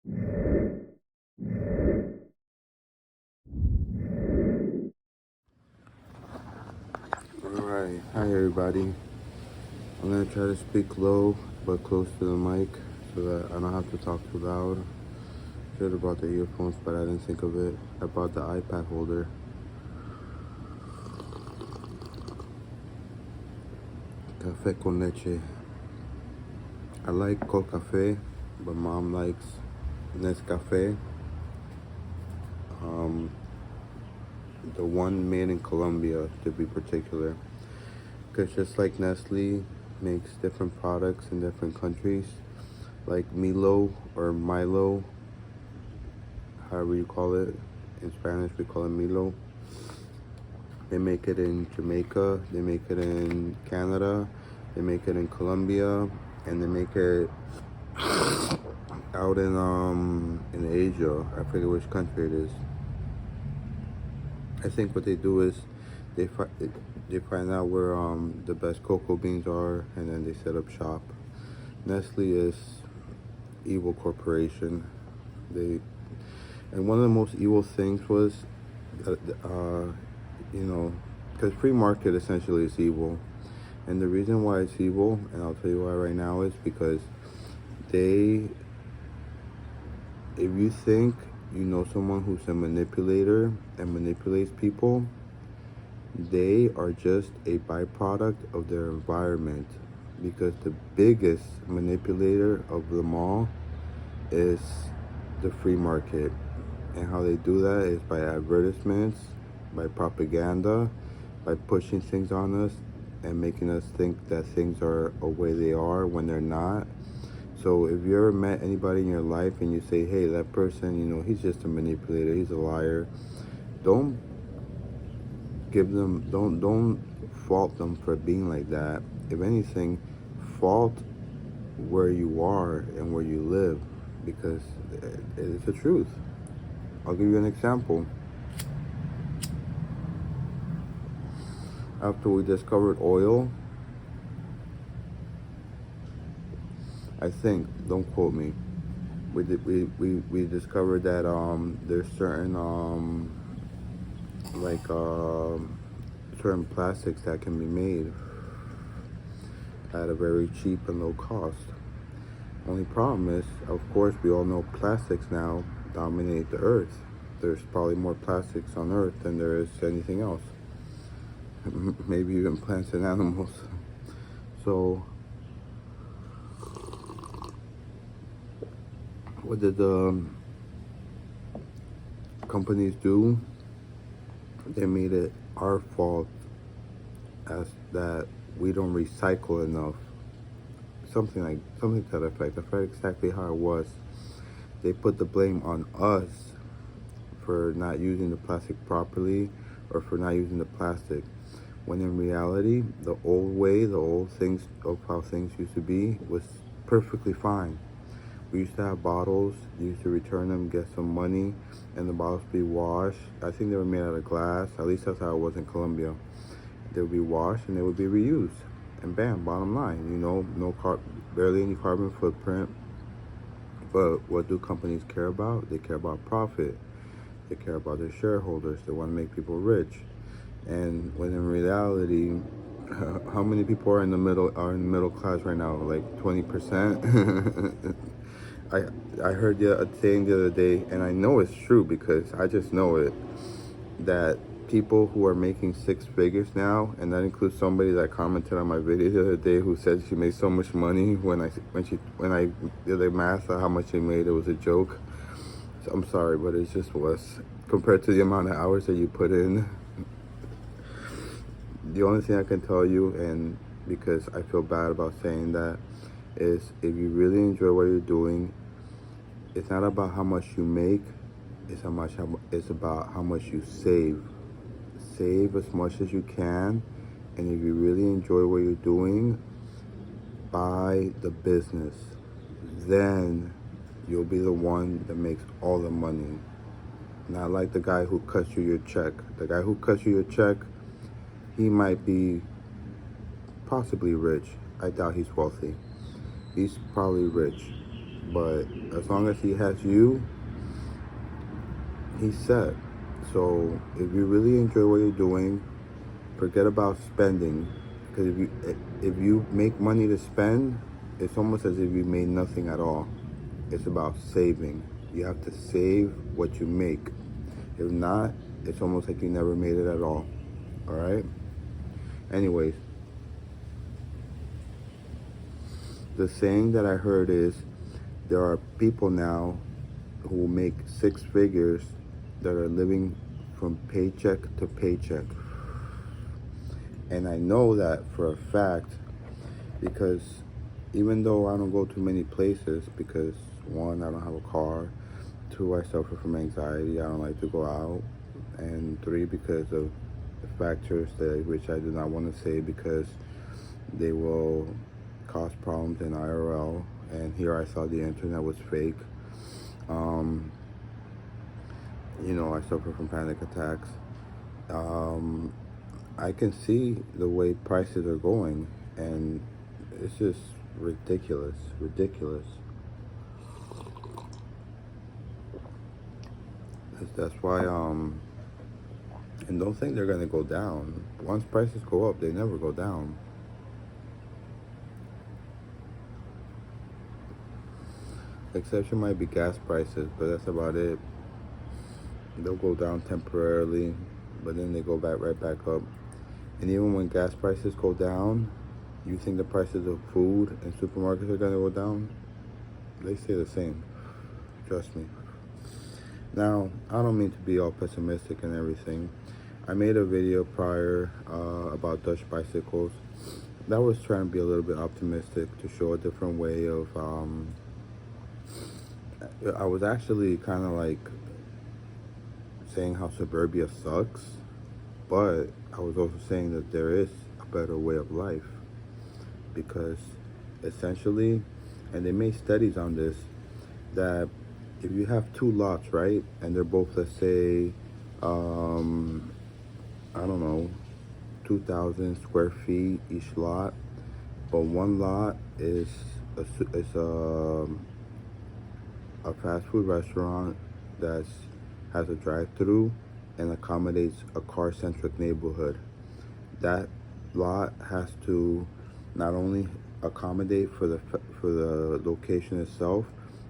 Alright, hi everybody. I'm gonna try to speak low but close to the mic so that I don't have to talk too loud. Should have brought the earphones, but I didn't think of it. I brought the iPad holder. Café con leche. I like cold cafe, but mom likes Nescafe. The one made in Colombia, to be particular. Because just like Nestle makes different products in different countries, like Milo or Milo, however you call it. In Spanish, we call it Milo. They make it in Jamaica, they make it in Canada, they make it in Colombia, and they make it out in Asia. I forget which country it is. I think what they do is they find out where the best cocoa beans are, and then they set up shop. Nestle is evil corporation. And one of the most evil things was, because free market essentially is evil. And the reason why it's evil, and I'll tell you why right now, is because if you think you know someone who's a manipulator and manipulates people, they are just a byproduct of their environment. Because the biggest manipulator of them all is the free market. And how they do that is by advertisements, by propaganda, by pushing things on us and making us think that things are a way they are when they're not. So if you ever met anybody in your life and you say, hey, that person, he's just a manipulator, he's a liar, don't fault them for being like that. If anything, fault where you are and where you live, because it's the truth. I'll give you an example. After we discovered oil, I think, don't quote me, we discovered that there's certain certain plastics that can be made at a very cheap and low cost. Only problem is, of course, we all know plastics now dominate the earth. There's probably more plastics on earth than there is anything else. Maybe even plants and animals. So what did the companies do? They made it our fault as that we don't recycle enough. Something to that effect. I forget exactly how it was. They put the blame on us for not using the plastic properly or for not using the plastic. When in reality, the old things of how things used to be was perfectly fine. We used to have bottles, you used to return them, get some money, and the bottles would be washed. I think they were made out of glass, at least that's how it was in Colombia. They would be washed and they would be reused. And bam, bottom line, barely any carbon footprint. But what do companies care about? They care about profit. They care about their shareholders. They want to make people rich. And when in reality, how many people are in the middle class right now? Like 20%. I heard a saying the other day, and I know it's true because I just know it, that people who are making six figures now, and that includes somebody that commented on my video the other day who said she made so much money when I did the math of how much she made, it was a joke. So I'm sorry, but it just was compared to the amount of hours that you put in. The only thing I can tell you, and because I feel bad about saying that, is if you really enjoy what you're doing, it's not about how much you make, it's about how much you save. Save as much as you can, and if you really enjoy what you're doing, buy the business. Then you'll be the one that makes all the money. Not like the guy who cuts you your check. The guy who cuts you your check, he might be possibly rich. I doubt he's wealthy. He's probably rich. But as long as he has you, he's set. So if you really enjoy what you're doing, forget about spending. Because if you make money to spend, it's almost as if you made nothing at all. It's about saving. You have to save what you make. If not, it's almost like you never made it at all. All right? Anyways, the saying that I heard is there are people now who make six figures that are living from paycheck to paycheck. And I know that for a fact because even though I don't go to many places because one, I don't have a car, two, I suffer from anxiety, I don't like to go out, and three, because of the factors that which I do not want to say because they will cause problems in IRL. And here I saw the internet was fake. I suffer from panic attacks. I can see the way prices are going, and it's just ridiculous. That's why, and don't think they're gonna go down. Once prices go up, they never go down. Exception might be gas prices, but that's about it. They'll go down temporarily, but then they go right back up. And even when gas prices go down, you think the prices of food in supermarkets are gonna go down? They stay the same. Trust me. Now, I don't mean to be all pessimistic and everything. I made a video prior about Dutch bicycles. That was trying to be a little bit optimistic to show a different way of. I was actually kind of like saying how suburbia sucks, but I was also saying that there is a better way of life because essentially, and they made studies on this, that if you have two lots, right, and they're both, let's say, I don't know, 2,000 square feet each lot, but one lot is a fast food restaurant that has a drive-through and accommodates a car-centric neighborhood. That lot has to not only accommodate for the location itself,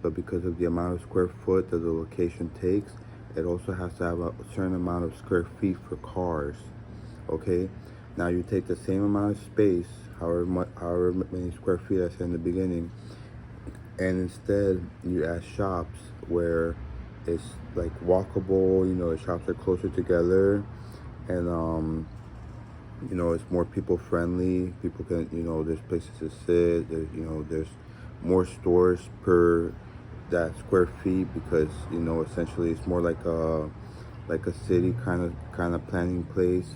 but because of the amount of square foot that the location takes, it also has to have a certain amount of square feet for cars. Okay, now you take the same amount of space, however many square feet I said in the beginning, and instead you add shops where it's like walkable, the shops are closer together, and it's more people friendly. People can, there's places to sit, there's more stores per that square feet because, essentially it's more like a city kind of planning place.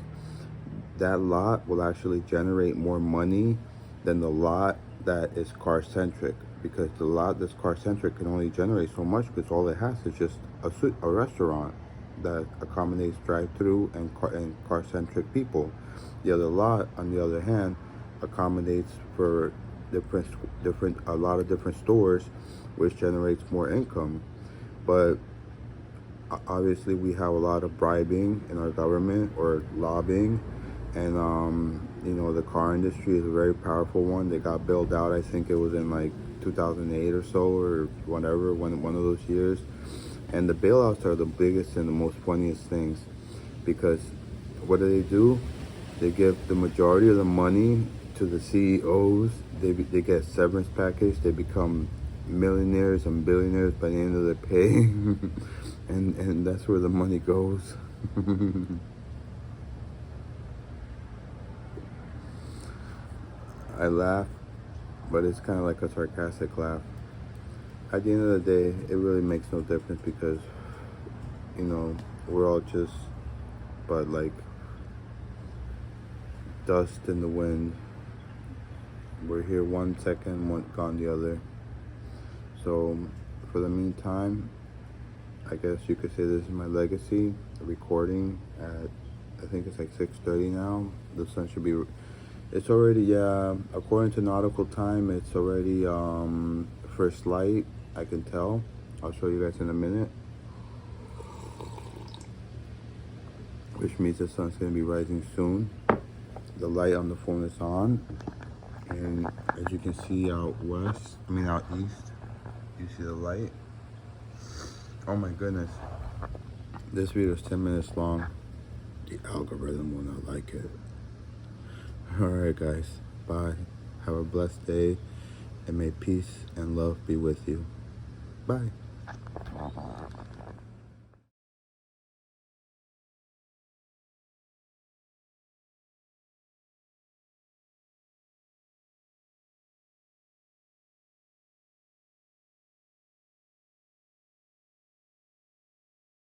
That lot will actually generate more money than the lot that is car-centric, because the lot that's car-centric can only generate so much because all it has is just a restaurant that accommodates drive-through and car-centric people. The other lot, on the other hand, accommodates for a lot of different stores, which generates more income. But obviously we have a lot of bribing in our government or lobbying, and the car industry is a very powerful one. They got bailed out, I think it was in like 2008 or so, or whatever, one of those years. And the bailouts are the biggest and the most funniest things, because what do? They give the majority of the money to the CEOs. They get severance package. They become millionaires and billionaires by the end of their pay. and that's where the money goes. I laugh, but it's kind of like a sarcastic laugh. At the end of the day, it really makes no difference because, we're all just but like dust in the wind. We're here one second, gone the other. So for the meantime, I guess you could say this is my legacy. Recording at, I think it's like 6:30 now. The sun should be, according to nautical time, it's already first light. I can tell. I'll show you guys in a minute. Which means the sun's going to be rising soon. The light on the phone is on. And as you can see out east, you see the light. Oh my goodness. This video is 10 minutes long. The algorithm will not like it. Alright guys, bye. Have a blessed day, and may peace and love be with you. Bye.